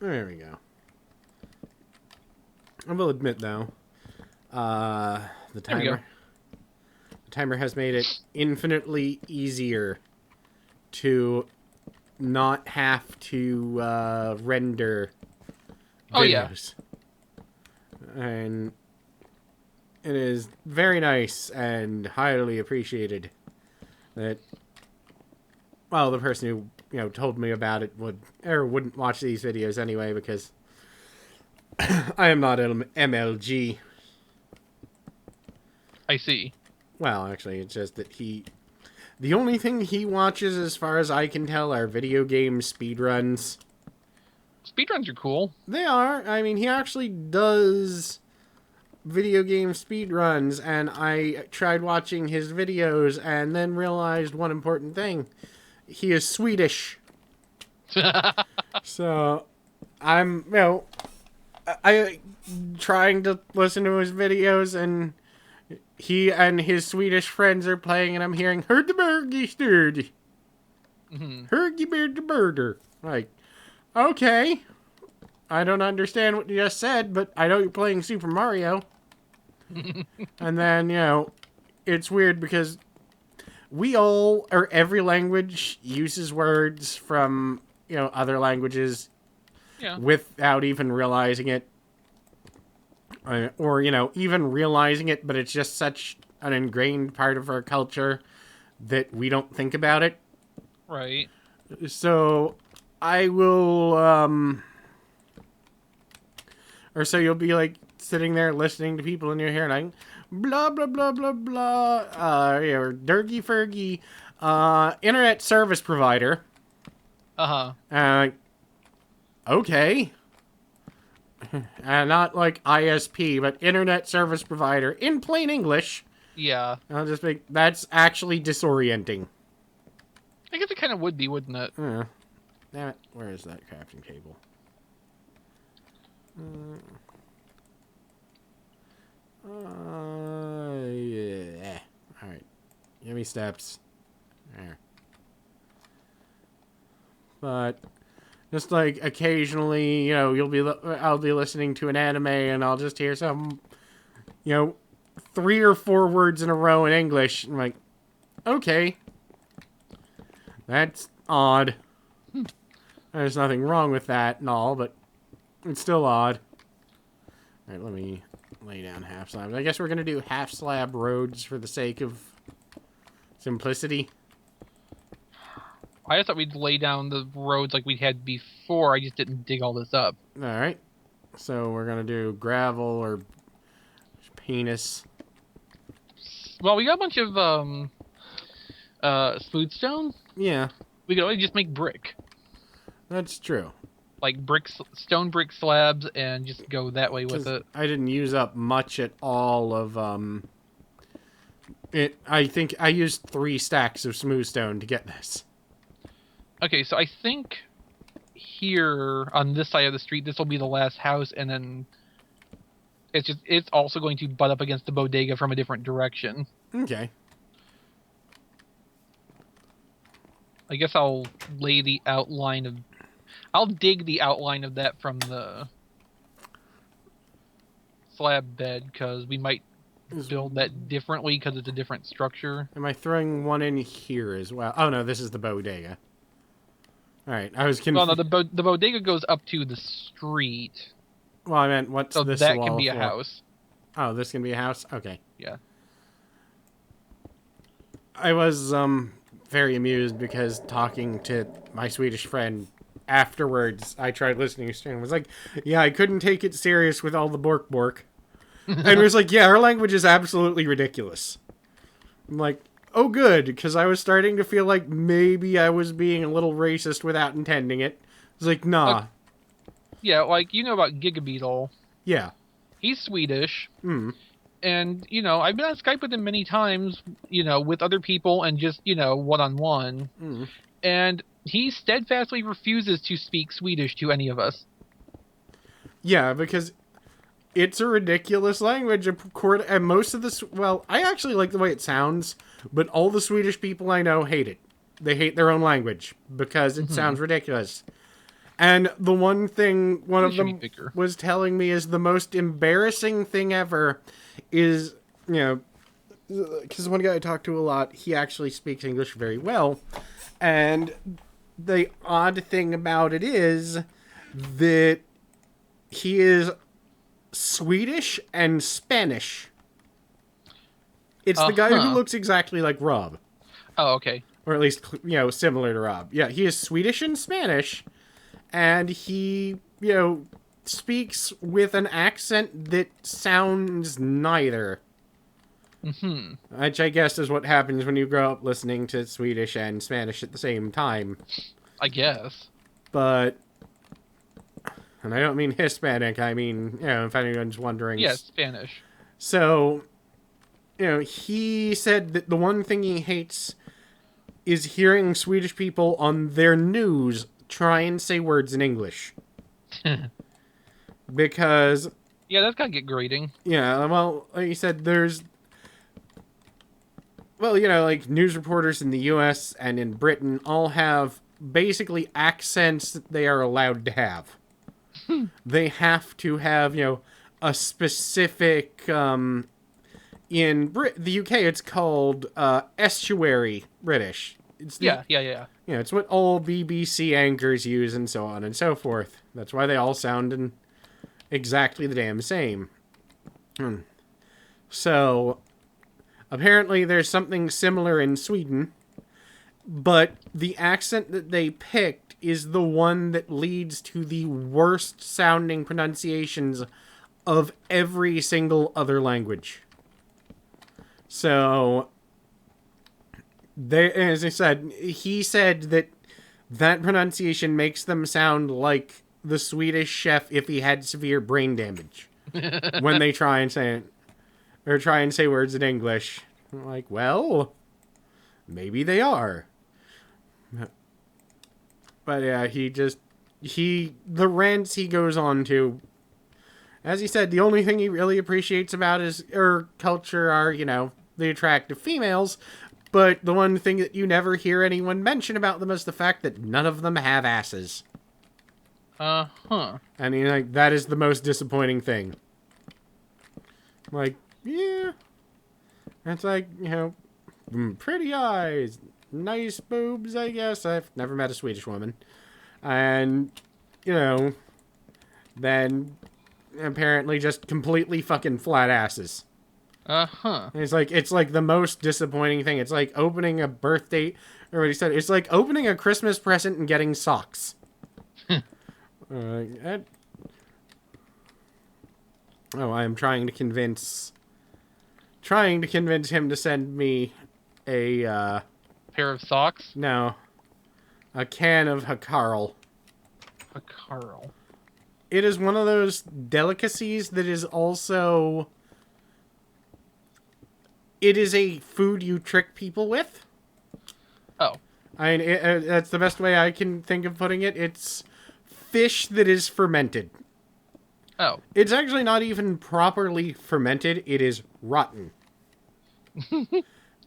There we go. I will admit, though, the There we go. timer has made it infinitely easier to not have to render Oh, yeah. videos. And it is very nice and highly appreciated that, well, the person who, told me about it wouldn't watch these videos anyway, because I am not MLG. I see. Well, actually, it's just that the only thing he watches, as far as I can tell, are video game speedruns. Speedruns are cool. They are. I mean, he actually does video game speedruns, and I tried watching his videos and then realized one important thing. He is Swedish. So, I'm, I trying to listen to his videos, and he and his Swedish friends are playing, and I'm hearing Herdebergy Sturdy. Hergy Like, okay. I don't understand what you just said, but I know you're playing Super Mario. And then, it's weird because every language uses words from, other languages without even realizing it. Or, even realizing it, but it's just such an ingrained part of our culture that we don't think about it. Right. So, I will, or so you'll be, like, sitting there listening to people in your hair, and like, blah, blah, blah, blah, blah, or Durgy Fergie, internet service provider. Uh-huh. Okay. And not like ISP, but internet service provider in plain English. Yeah. I'll just make, that's actually disorienting. I guess it kind of would be, wouldn't it? Damn it. Where is that crafting table? Yeah. Alright. Give me steps. There. But just like occasionally, I'll be listening to an anime and I'll just hear some, 3 or 4 words in a row in English. I'm like, okay. That's odd. There's nothing wrong with that and all, but it's still odd. Alright, let me lay down half slabs. I guess we're going to do half slab roads for the sake of simplicity. I thought we'd lay down the roads like we had before. I just didn't dig all this up. Alright. So we're going to do gravel or penis. Well, we got a bunch of food stone. Yeah, We could always just make brick. that's true. Like stone brick slabs, and just go that way with it. I didn't use up much at all of it. I think I used 3 stacks of smooth stone to get this. Okay, so I think here on this side of the street, this will be the last house, and then it's also going to butt up against the bodega from a different direction. Okay. I guess I'll lay the outline of... I'll dig the outline of that from the slab bed, because we might build that differently because it's a different structure. Am I throwing one in here as well? Oh, no, this is the bodega. Alright, I was confused. Well, no, the bodega goes up to the street, Well, I meant, what's so this that wall can be a for? house. Oh, this can be a house? Okay. Yeah. I was, very amused because talking to my Swedish friend afterwards, I tried listening to stream. I was like, yeah, I couldn't take it serious with all the bork. And it was like, yeah, her language is absolutely ridiculous. I'm like, oh, good, because I was starting to feel like maybe I was being a little racist without intending it. I was like, nah. Yeah, like, you know about Gigabeetle. Yeah. He's Swedish. Hmm. And, I've been on Skype with him many times, with other people and just, one-on-one. Mm. And he steadfastly refuses to speak Swedish to any of us. Yeah, because it's a ridiculous language, and most of the... Well, I actually like the way it sounds, but all the Swedish people I know hate it. They hate their own language, because it sounds ridiculous. And the one thing one It of should be them bigger. was telling me is the most embarrassing thing ever is, because one guy I talked to a lot, he actually speaks English very well. And the odd thing about it is that he is Swedish and Spanish. It's the guy who Uh-huh. looks exactly like Rob. Oh, okay. Or at least, similar to Rob. Yeah, he is Swedish and Spanish. And he, speaks with an accent that sounds neither. Hmm. Which I guess is what happens when you grow up listening to Swedish and Spanish at the same time. I guess. But, and I don't mean Hispanic, I mean, if anyone's wondering. Yes, Spanish. So, he said that the one thing he hates is hearing Swedish people on their news try and say words in English. Because, Yeah, that's gotta get grating. yeah, well, like you said, like news reporters in the US and in Britain all have basically accents that they are allowed to have. They have to have, a specific, in the UK it's called estuary British. It's the, Yeah. it's what all BBC anchors use and so on and so forth. That's why they all sound exactly the damn same. So, apparently there's something similar in Sweden, but the accent that they picked is the one that leads to the worst sounding pronunciations of every single other language. So, as I said, he said that pronunciation makes them sound like the Swedish chef if he had severe brain damage when they try and say it, or try and say words in English. I'm like, well, maybe they are. But yeah, the rants he goes on to, as he said, the only thing he really appreciates about his culture are, the attractive females. But the one thing that you never hear anyone mention about them is the fact that none of them have asses. Uh-huh. I mean, like, that is the most disappointing thing. Like, yeah. It's like, pretty eyes, nice boobs, I guess. I've never met a Swedish woman. And, then apparently just completely fucking flat asses. Uh-huh. It's like the most disappointing thing. It's like opening a birthday, or what he said, it's like opening a Christmas present and getting socks. I am trying to convince him to send me a, Pair of socks. a can of Hakarl. A Carl. It is one of those delicacies that is also... It is a food you trick people with. Oh. I mean, that's the best way I can think of putting it. It's fish that is fermented. Oh. It's actually not even properly fermented. It is rotten.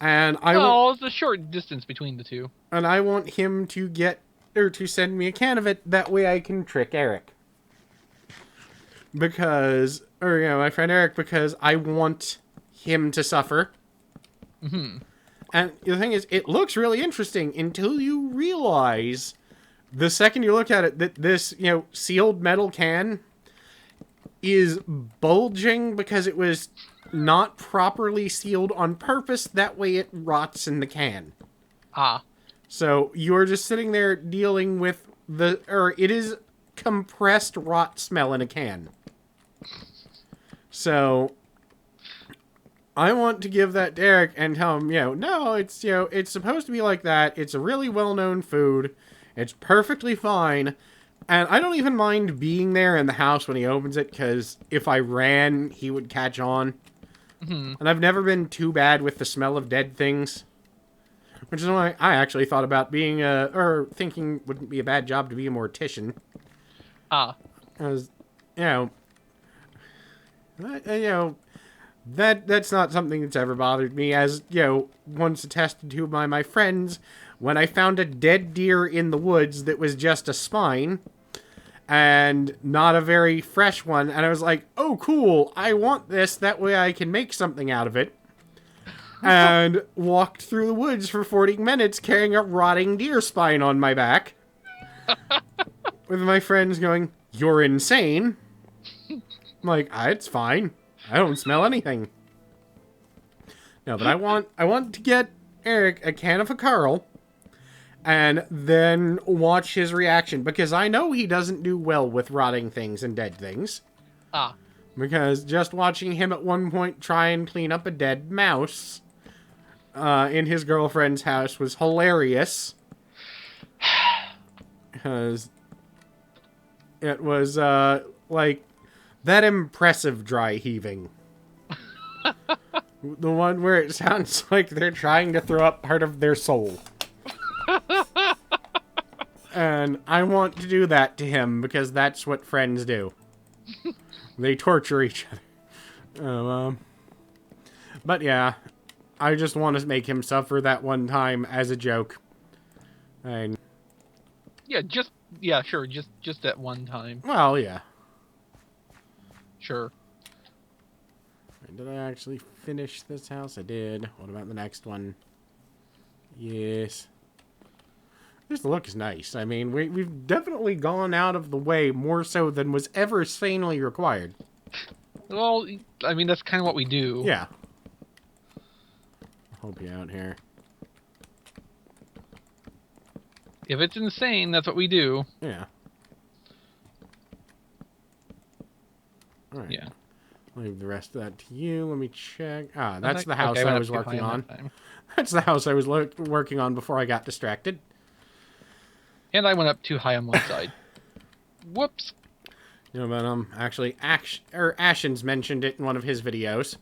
And It's a short distance between the two. I want him to to send me a can of it. That way I can trick Eric. My friend Eric, because I want him to suffer. Mm-hmm. And the thing is, it looks really interesting until you realize, the second you look at it, that this, sealed metal can is bulging because it was not properly sealed on purpose. That way it rots in the can. Ah. So you're just sitting there dealing with it is compressed rot smell in a can. So I want to give that to Derek and tell him, no, it's supposed to be like that. It's a really well-known food. It's perfectly fine. And I don't even mind being there in the house when he opens it, because if I ran, he would catch on. Mm-hmm. And I've never been too bad with the smell of dead things. Which is why I actually thought about thinking wouldn't be a bad job to be a mortician. Ah. As, that's not something that's ever bothered me, as, once attested to by my friends, when I found a dead deer in the woods that was just a spine, and not a very fresh one. And I was like, oh, cool. I want this. That way I can make something out of it. And walked through the woods for 40 minutes carrying a rotting deer spine on my back. With my friends going, you're insane. I'm like, it's fine. I don't smell anything. No, but I want to get Eric a can of a Carl and then watch his reaction, because I know he doesn't do well with rotting things and dead things. Ah. Because just watching him at one point try and clean up a dead mouse in his girlfriend's house was hilarious. Because it was like that impressive dry heaving. The one where it sounds like they're trying to throw up part of their soul. And I want to do that to him because that's what friends do. They torture each other. But yeah, I just want to make him suffer that one time as a joke. And sure, just that one time. well, yeah. Sure. Did I actually finish this house? I did. What about the next one? Yes. This looks nice. I mean, we've definitely gone out of the way more so than was ever sanely required. Well, I mean, that's kind of what we do. Yeah. I'll help you out here. If it's insane, that's what we do. Yeah. Alright. Yeah. Leave the rest of that to you. Let me check. Ah, that's the house Okay, I was working on. That's the house I was working on before I got distracted. And I went up too high on one side. Whoops. You know, but actually, Ashens mentioned it in one of his videos.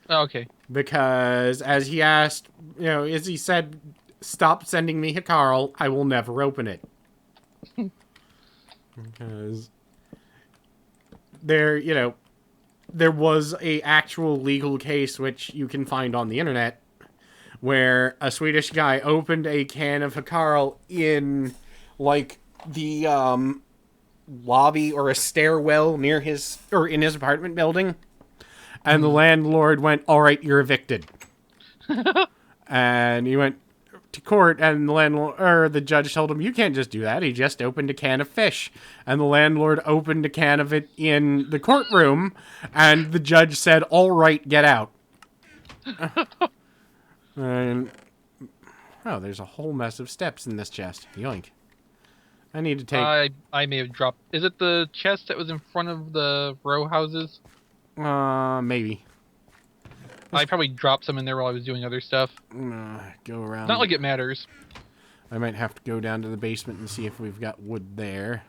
Oh, okay. Because as he asked, as he said, stop sending me Carl, I will never open it. Because there was a actual legal case, which you can find on the internet, where a Swedish guy opened a can of Carl in, like, the, lobby or a stairwell near in his apartment building. And the landlord went, all right, you're evicted. And he went to court, and the judge told him, you can't just do that. He just opened a can of fish. And the landlord opened a can of it in the courtroom, and the judge said, all right, get out. And there's a whole mess of steps in this chest. Yoink. I need to take... I may have dropped... Is it the chest that was in front of the row houses? Maybe. I probably dropped some in there while I was doing other stuff. Go around. Not like it matters. I might have to go down to the basement and see if we've got wood there.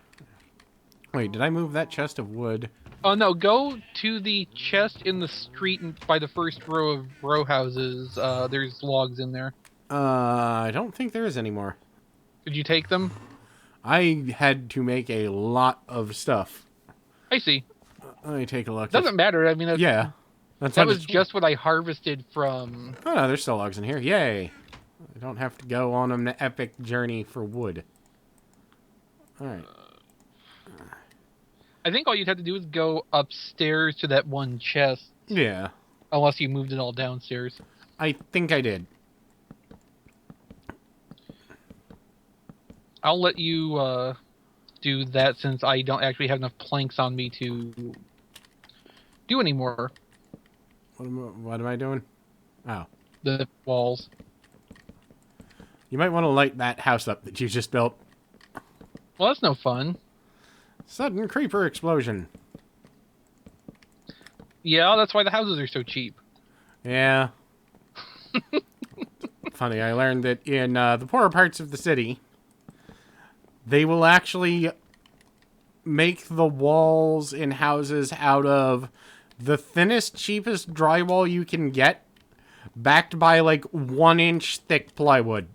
Wait, did I move that chest of wood? Oh, no. Go to the chest in the street by the first row of row houses. There's logs in there. I don't think there is anymore. Did you take them? I had to make a lot of stuff. I see. Let me take a look. Doesn't matter. I mean, yeah. That was just what I harvested from... Oh, no, there's still logs in here. Yay. I don't have to go on an epic journey for wood. Alright. I think all you'd have to do is go upstairs to that one chest. Yeah. Unless you moved it all downstairs. I think I did. I'll let you do that since I don't actually have enough planks on me to do anymore. What am I doing? Oh. The walls. You might want to light that house up that you just built. Well, that's no fun. Sudden creeper explosion. Yeah, that's why the houses are so cheap. Yeah. Funny, I learned that in the poorer parts of the city, they will actually make the walls in houses out of the thinnest, cheapest drywall you can get, backed by like 1-inch thick plywood.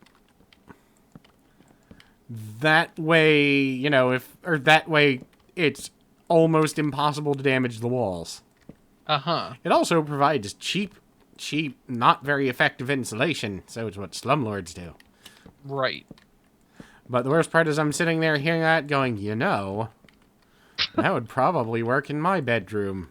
That way, that way it's almost impossible to damage the walls. Uh-huh. It also provides cheap, not very effective insulation, so it's what slumlords do. Right. But the worst part is I'm sitting there hearing that going, That would probably work in my bedroom.